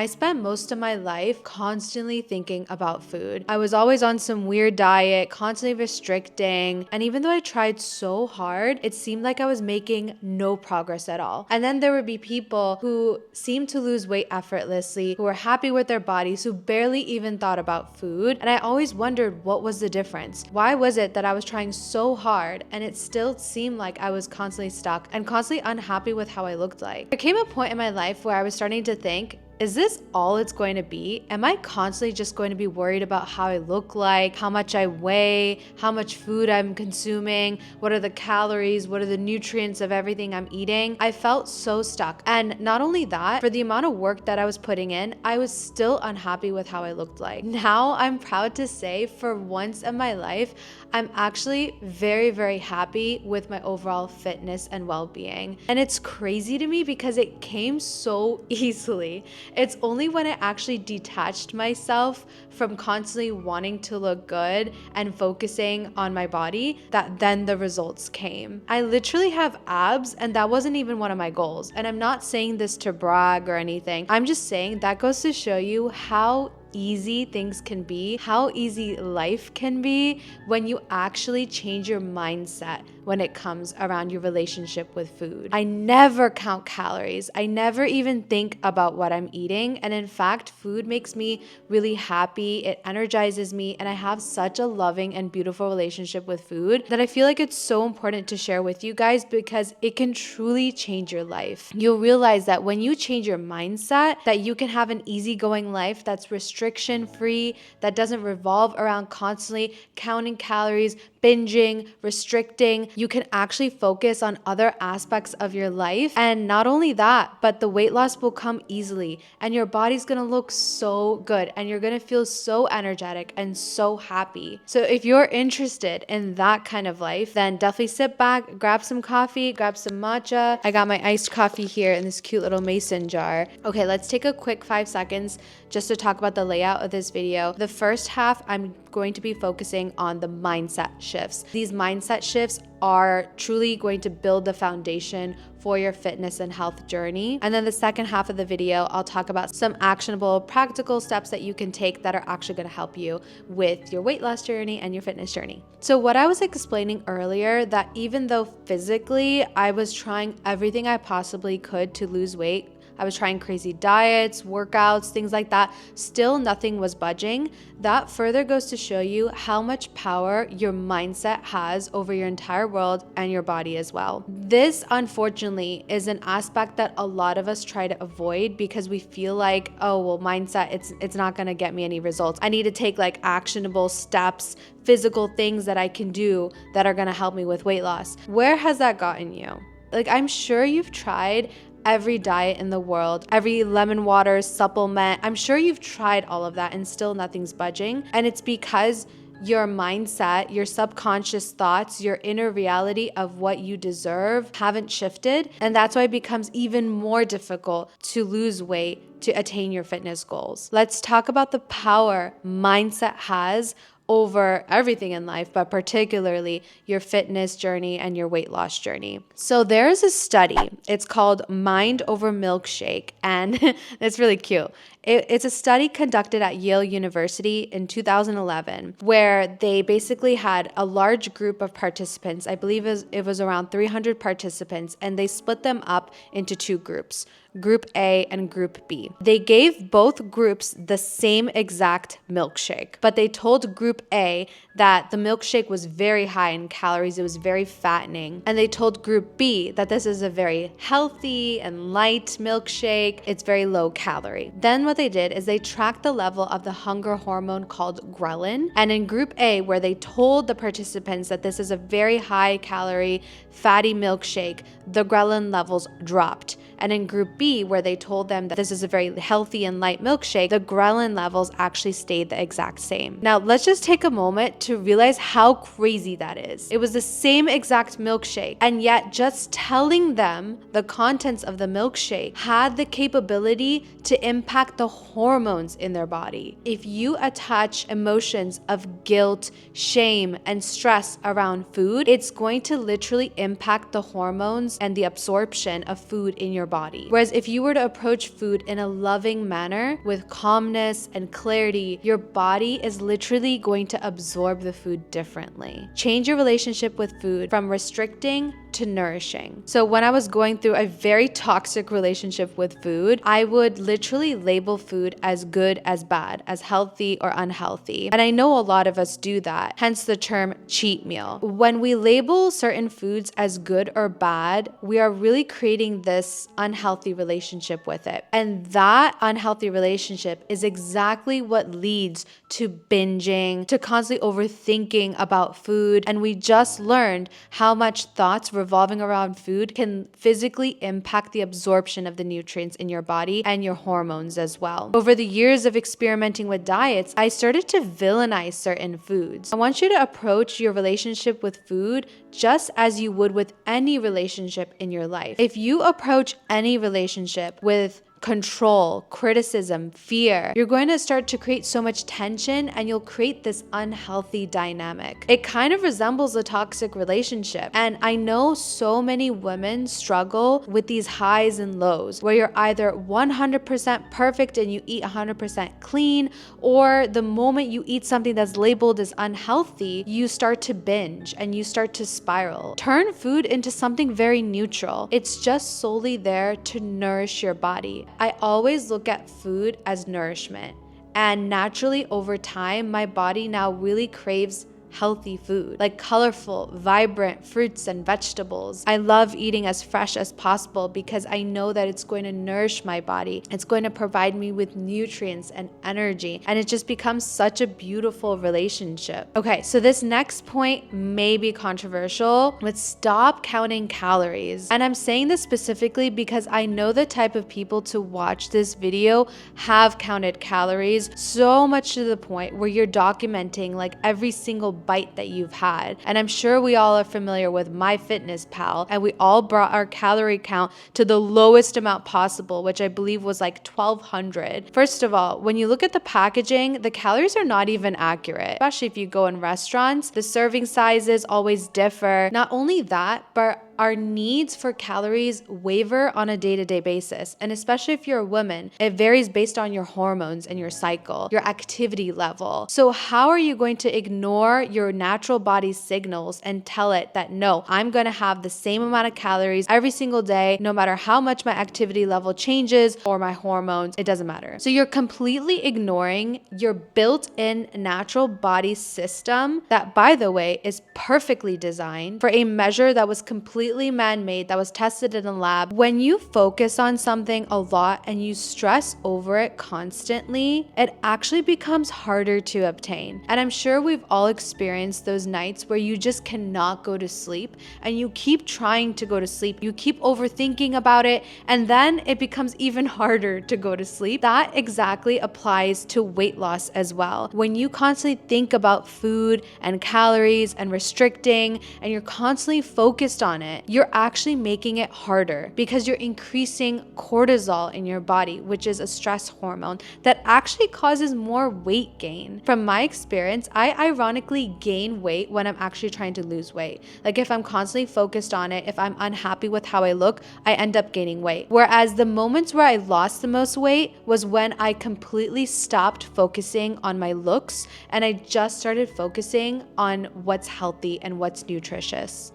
I spent most of my life constantly thinking about food. I was always on some weird diet, constantly restricting, and even though I tried so hard, it seemed like I was making no progress at all. And then there would be people who seemed to lose weight effortlessly, who were happy with their bodies, who barely even thought about food. And I always wondered what was the difference. Why was it that I was trying so hard and it still seemed like I was constantly stuck and constantly unhappy with how I looked like? There came a point in my life where I was starting to think, is this all it's going to be? Am I constantly just going to be worried about how I look like, how much I weigh, how much food I'm consuming, what are the calories, what are the nutrients of everything I'm eating? I felt so stuck. And not only that, for the amount of work that I was putting in, I was still unhappy with how I looked like. Now I'm proud to say, for once in my life, I'm actually very, very happy with my overall fitness and well-being. And it's crazy to me because it came so easily. It's only when I actually detached myself from constantly wanting to look good and focusing on my body that then the results came. I literally have abs, and that wasn't even one of my goals. And I'm not saying this to brag or anything. I'm just saying that goes to show you how easy things can be, how easy life can be when you actually change your mindset when it comes around your relationship with food. I never count calories. I never even think about what I'm eating. And in fact, food makes me really happy. It energizes me. And I have such a loving and beautiful relationship with food that I feel like it's so important to share with you guys because it can truly change your life. You'll realize that when you change your mindset, that you can have an easygoing life that's restriction free, that doesn't revolve around constantly counting calories, binging, restricting. You can actually focus on other aspects of your life. And not only that, but the weight loss will come easily and your body's gonna look so good and you're gonna feel so energetic and so happy. So if you're interested in that kind of life, then definitely sit back, grab some coffee, grab some matcha. I got my iced coffee here in this cute little mason jar. Okay, let's take a quick 5 seconds just to talk about the layout of this video. The first half, I'm going to be focusing on the mindset shifts. These mindset shifts are truly going to build the foundation for your fitness and health journey. And then the second half of the video, I'll talk about some actionable, practical steps that you can take that are actually going to help you with your weight loss journey and your fitness journey. So what I was explaining earlier, that even though physically I was trying everything I possibly could to lose weight, I was trying crazy diets, workouts, things like that. Still nothing was budging. That further goes to show you how much power your mindset has over your entire world and your body as well. This, unfortunately, is an aspect that a lot of us try to avoid because we feel like, oh, well, mindset, it's not going to get me any results. I need to take like actionable steps, physical things that I can do that are going to help me with weight loss. Where has that gotten you? Like, I'm sure you've tried every diet in the world, every lemon water supplement. I'm sure you've tried all of that and still nothing's budging. And it's because your mindset, your subconscious thoughts, your inner reality of what you deserve haven't shifted. And that's why it becomes even more difficult to lose weight to attain your fitness goals. Let's talk about the power mindset has over everything in life, but particularly your fitness journey and your weight loss journey. So there's a study, it's called Mind Over Milkshake, and it's really cute. It's a study conducted at Yale University in 2011, where they basically had a large group of participants. I believe it was around 300 participants, and they split them up into 2 groups. Group A and Group B. They gave both groups the same exact milkshake, but they told Group A that the milkshake was very high in calories, it was very fattening, and they told Group B that this is a very healthy and light milkshake, it's very low calorie. Then what they did is they tracked the level of the hunger hormone called ghrelin, and in Group A, where they told the participants that this is a very high calorie, fatty milkshake, the ghrelin levels dropped. And in Group B, where they told them that this is a very healthy and light milkshake, the ghrelin levels actually stayed the exact same. Now, let's just take a moment to realize how crazy that is. It was the same exact milkshake, and yet just telling them the contents of the milkshake had the capability to impact the hormones in their body. If you attach emotions of guilt, shame, and stress around food, it's going to literally impact the hormones and the absorption of food in your body. Whereas if you were to approach food in a loving manner with calmness and clarity, your body is literally going to absorb the food differently. Change your relationship with food from restricting to nourishing. So when I was going through a very toxic relationship with food, I would literally label food as good, as bad, as healthy or unhealthy. And I know a lot of us do that, hence the term cheat meal. When we label certain foods as good or bad, we are really creating this unhealthy relationship with it. And that unhealthy relationship is exactly what leads to binging, to constantly overthinking about food. And we just learned how much thoughts revolving around food can physically impact the absorption of the nutrients in your body and your hormones as well. Over the years of experimenting with diets, I started to villainize certain foods. I want you to approach your relationship with food just as you would with any relationship in your life. If you approach any relationship with control, criticism, fear, you're going to start to create so much tension and you'll create this unhealthy dynamic. It kind of resembles a toxic relationship. And I know so many women struggle with these highs and lows where you're either 100% perfect and you eat 100% clean, or the moment you eat something that's labeled as unhealthy, you start to binge and you start to spiral. Turn food into something very neutral. It's just solely there to nourish your body. I always look at food as nourishment, and naturally over time, my body now really craves healthy food, like colorful, vibrant fruits and vegetables. I love eating as fresh as possible because I know that it's going to nourish my body. It's going to provide me with nutrients and energy, and it just becomes such a beautiful relationship. Okay, so this next point may be controversial, but stop counting calories. And I'm saying this specifically because I know the type of people to watch this video have counted calories so much to the point where you're documenting like every single bite that you've had. And I'm sure we all are familiar with MyFitnessPal, and we all brought our calorie count to the lowest amount possible, which I believe was like 1,200. First of all, when you look at the packaging, the calories are not even accurate, especially if you go in restaurants. The serving sizes always differ. Not only that, but our needs for calories waver on a day-to-day basis. And especially if you're a woman, it varies based on your hormones and your cycle, your activity level. So how are you going to ignore your natural body's signals and tell it that, no, I'm going to have the same amount of calories every single day, no matter how much my activity level changes or my hormones, it doesn't matter. So you're completely ignoring your built-in natural body system that, by the way, is perfectly designed for a measure that was completely man-made, that was tested in a lab. When you focus on something a lot and you stress over it constantly, it actually becomes harder to obtain. And I'm sure we've all experienced those nights where you just cannot go to sleep and you keep trying to go to sleep. You keep overthinking about it, and then it becomes even harder to go to sleep. That exactly applies to weight loss as well. When you constantly think about food and calories and restricting, and you're constantly focused on it, you're actually making it harder because you're increasing cortisol in your body, which is a stress hormone that actually causes more weight gain. From my experience, I ironically gain weight when I'm actually trying to lose weight. Like if I'm constantly focused on it, if I'm unhappy with how I look, I end up gaining weight. Whereas the moments where I lost the most weight was when I completely stopped focusing on my looks and I just started focusing on what's healthy and what's nutritious.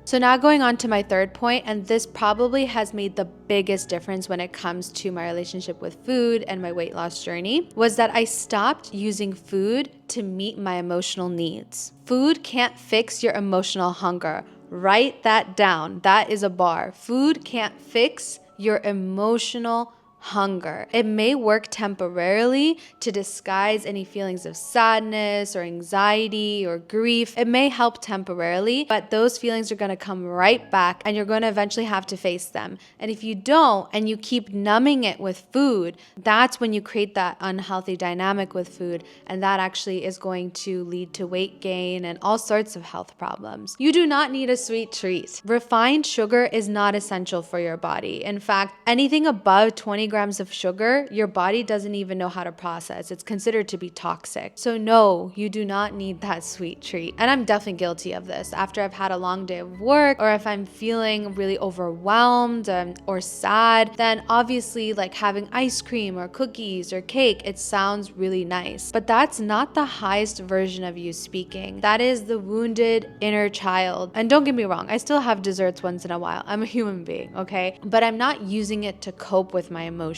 So now going on to my third point, and this probably has made the biggest difference when it comes to my relationship with food and my weight loss journey, was that I stopped using food to meet my emotional needs. Food can't fix your emotional hunger. Write that down. That is a bar. Food can't fix your emotional hunger. It may work temporarily to disguise any feelings of sadness or anxiety or grief. It may help temporarily, but those feelings are going to come right back and you're going to eventually have to face them. And if you don't and you keep numbing it with food, that's when you create that unhealthy dynamic with food, and that actually is going to lead to weight gain and all sorts of health problems. You do not need a sweet treat. Refined sugar is not essential for your body. In fact, anything above 20 grams grams of sugar, your body doesn't even know how to process. It's considered to be toxic. So no, you do not need that sweet treat. And I'm definitely guilty of this. After I've had a long day of work, or if I'm feeling really overwhelmed or sad, then obviously like having ice cream or cookies or cake, it sounds really nice. But that's not the highest version of you speaking. That is the wounded inner child. And don't get me wrong, I still have desserts once in a while. I'm a human being, okay? But I'm not using it to cope with my emotions.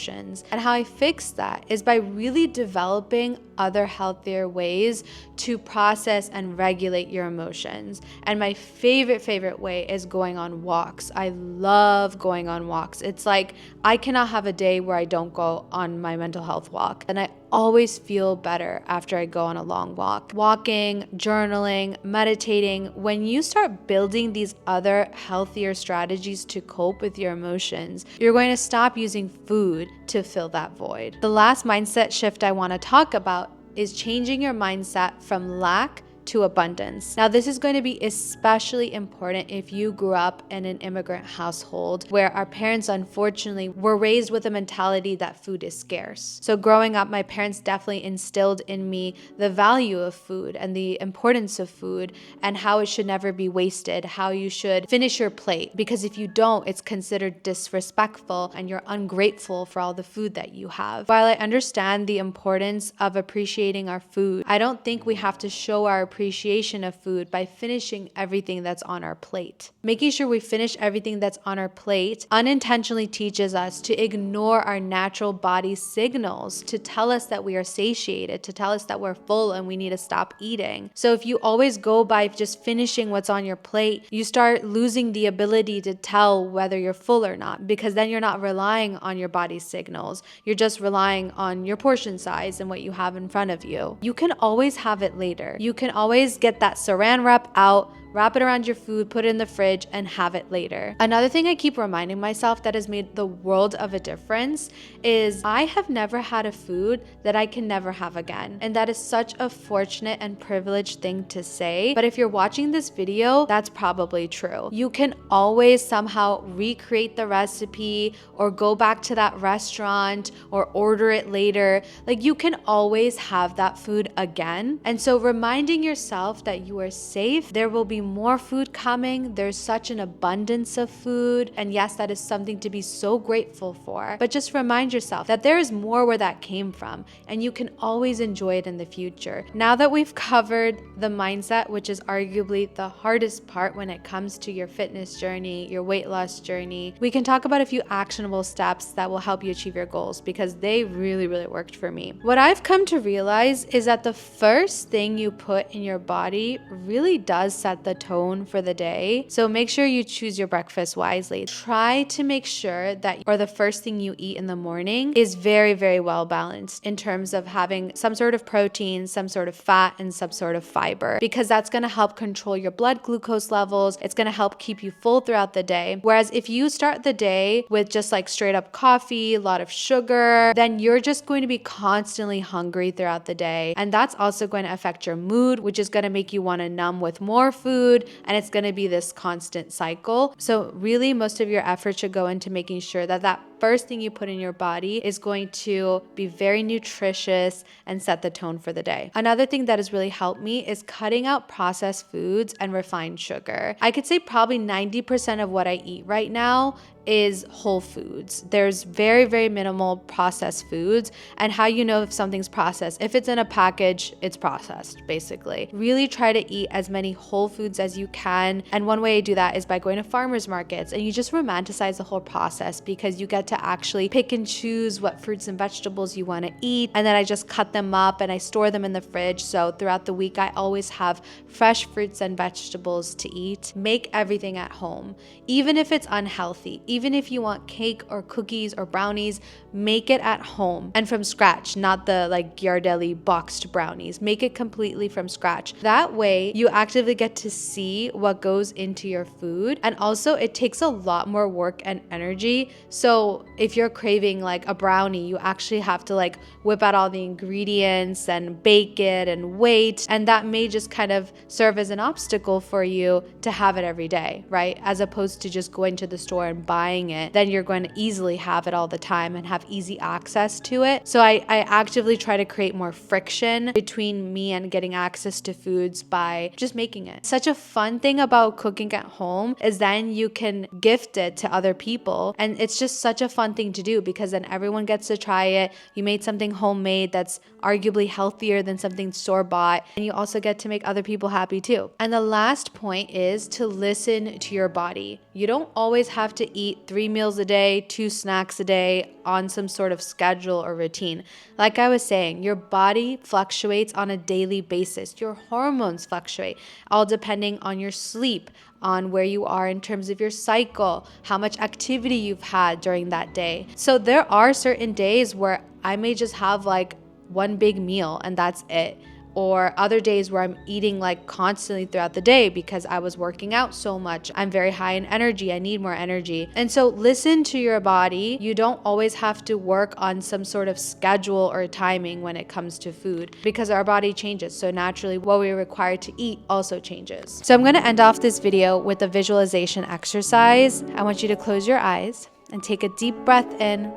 And how I fix that is by really developing other healthier ways to process and regulate your emotions. And my favorite way is going on walks. I love going on walks. It's like I cannot have a day where I don't go on my mental health walk. And I always feel better after I go on a long walk. Walking, journaling, meditating, when you start building these other healthier strategies to cope with your emotions, you're going to stop using food to fill that void. The last mindset shift I want to talk about is changing your mindset from lack to abundance. Now, this is going to be especially important if you grew up in an immigrant household where our parents, unfortunately, were raised with a mentality that food is scarce. So growing up, my parents definitely instilled in me the value of food and the importance of food and how it should never be wasted, how you should finish your plate, because if you don't, it's considered disrespectful and you're ungrateful for all the food that you have. While I understand the importance of appreciating our food, I don't think we have to show our appreciation of food by finishing everything that's on our plate. Making sure we finish everything that's on our plate unintentionally teaches us to ignore our natural body signals to tell us that we are satiated, to tell us that we're full and we need to stop eating. So if you always go by just finishing what's on your plate, you start losing the ability to tell whether you're full or not, because then you're not relying on your body's signals. You're just relying on your portion size and what you have in front of you. You can always have it later. You can always get that saran wrap out, wrap it around your food, put it in the fridge, and have it later. Another thing I keep reminding myself that has made the world of a difference is I have never had a food that I can never have again. And that is such a fortunate and privileged thing to say. But if you're watching this video, that's probably true. You can always somehow recreate the recipe or go back to that restaurant or order it later. Like you can always have that food again. And so reminding yourself that you are safe, there will be more food coming. There's such an abundance of food. And yes, that is something to be so grateful for. But just remind yourself that there is more where that came from and you can always enjoy it in the future. Now that we've covered the mindset, which is arguably the hardest part when it comes to your fitness journey, your weight loss journey, we can talk about a few actionable steps that will help you achieve your goals because they really worked for me. What I've come to realize is that the first thing you put in your body really does set the tone for the day. So make sure you choose your breakfast wisely. Try to make sure that the first thing you eat in the morning is very well balanced in terms of having some sort of protein, some sort of fat, and some sort of fiber, because that's going to help control your blood glucose levels. It's going to help keep you full throughout the day. Whereas if you start the day with just like straight up coffee, a lot of sugar, then you're just going to be constantly hungry throughout the day. And that's also going to affect your mood, which is going to make you want to numb with more food. And it's going to be this constant cycle. So really most of your effort should go into making sure that that first thing you put in your body is going to be very nutritious and set the tone for the day. Another thing that has really helped me is cutting out processed foods and refined sugar. I could say probably 90% of what I eat right now is whole foods. There's very minimal processed foods. And how you know if something's processed, if it's in a package, it's processed, basically. Really try to eat as many whole foods as you can. And one way I do that is by going to farmers markets, and you just romanticize the whole process because you get to actually pick and choose what fruits and vegetables you want to eat. And then I just cut them up and I store them in the fridge. So throughout the week, I always have fresh fruits and vegetables to eat. Make everything at home, even if it's unhealthy. Even if you want cake or cookies or brownies, make it at home and from scratch, not the like Ghirardelli boxed brownies. Make it completely from scratch. That way you actively get to see what goes into your food. And also it takes a lot more work and energy. So So if you're craving like a brownie, you actually have to like whip out all the ingredients and bake it and wait. And that may just kind of serve as an obstacle for you to have it every day, right? As opposed to just going to the store and buying it, then you're going to easily have it all the time and have easy access to it. So I actively try to create more friction between me and getting access to foods by just making it. Such a fun thing about cooking at home is then you can gift it to other people. And it's just such a fun thing to do because then everyone gets to try it. You made something homemade that's arguably healthier than something store-bought. And you also get to make other people happy too. And the last point is to listen to your body. You don't always have to eat 3 meals a day, 2 snacks a day on some sort of schedule or routine. Like I was saying, your body fluctuates on a daily basis. Your hormones fluctuate, all depending on your sleep, on where you are in terms of your cycle, how much activity you've had during that day. So there are certain days where I may just have like one big meal and that's it. Or other days where I'm eating like constantly throughout the day because I was working out so much. I'm very high in energy. I need more energy. And so listen to your body. You don't always have to work on some sort of schedule or timing when it comes to food because our body changes. So naturally what we're required to eat also changes. So I'm going to end off this video with a visualization exercise. I want you to close your eyes and take a deep breath in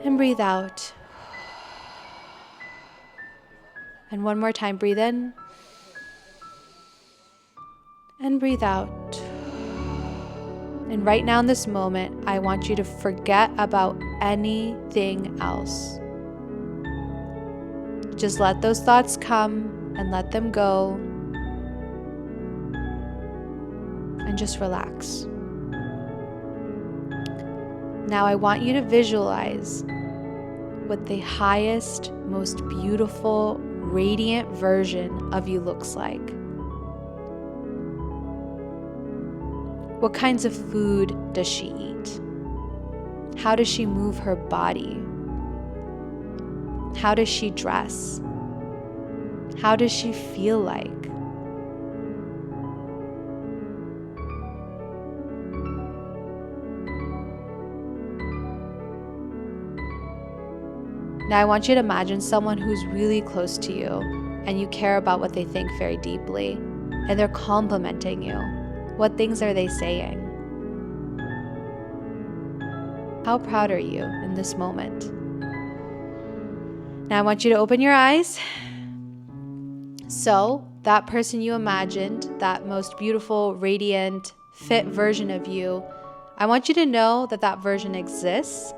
and breathe out. And one more time, breathe in and breathe out. And right now in this moment, I want you to forget about anything else. Just let those thoughts come and let them go. And just relax. Now I want you to visualize what the highest, most beautiful, radiant version of you looks like. What kinds of food does she eat? How does she move her body? How does she dress? How does she feel like? Now I want you to imagine someone who's really close to you and you care about what they think very deeply and they're complimenting you. What things are they saying? How proud are you in this moment? Now I want you to open your eyes. So that person you imagined, that most beautiful, radiant, fit version of you, I want you to know that that version exists.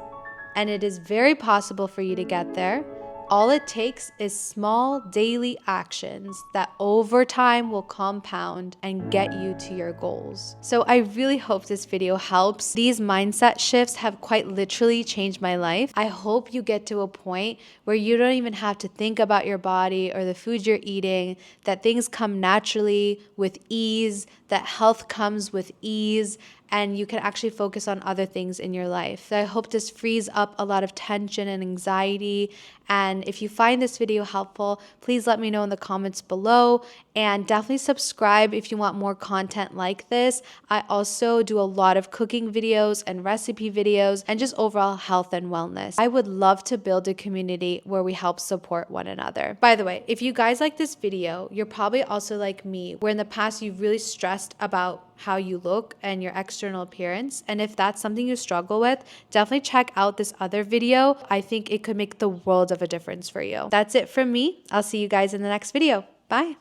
And it is very possible for you to get there. All it takes is small daily actions that over time will compound and get you to your goals. So I really hope this video helps. These mindset shifts have quite literally changed my life. I hope you get to a point where you don't even have to think about your body or the food you're eating, that things come naturally with ease, that health comes with ease, and you can actually focus on other things in your life. So I hope this frees up a lot of tension and anxiety. And if you find this video helpful, please let me know in the comments below, and definitely subscribe if you want more content like this. I also do a lot of cooking videos and recipe videos and just overall health and wellness. I would love to build a community where we help support one another. By the way, if you guys like this video, you're probably also like me, where in the past you've really stressed about how you look and your external appearance. And if that's something you struggle with, definitely check out this other video. I think it could make the world of a difference for you. That's it from me. I'll see you guys in the next video. Bye.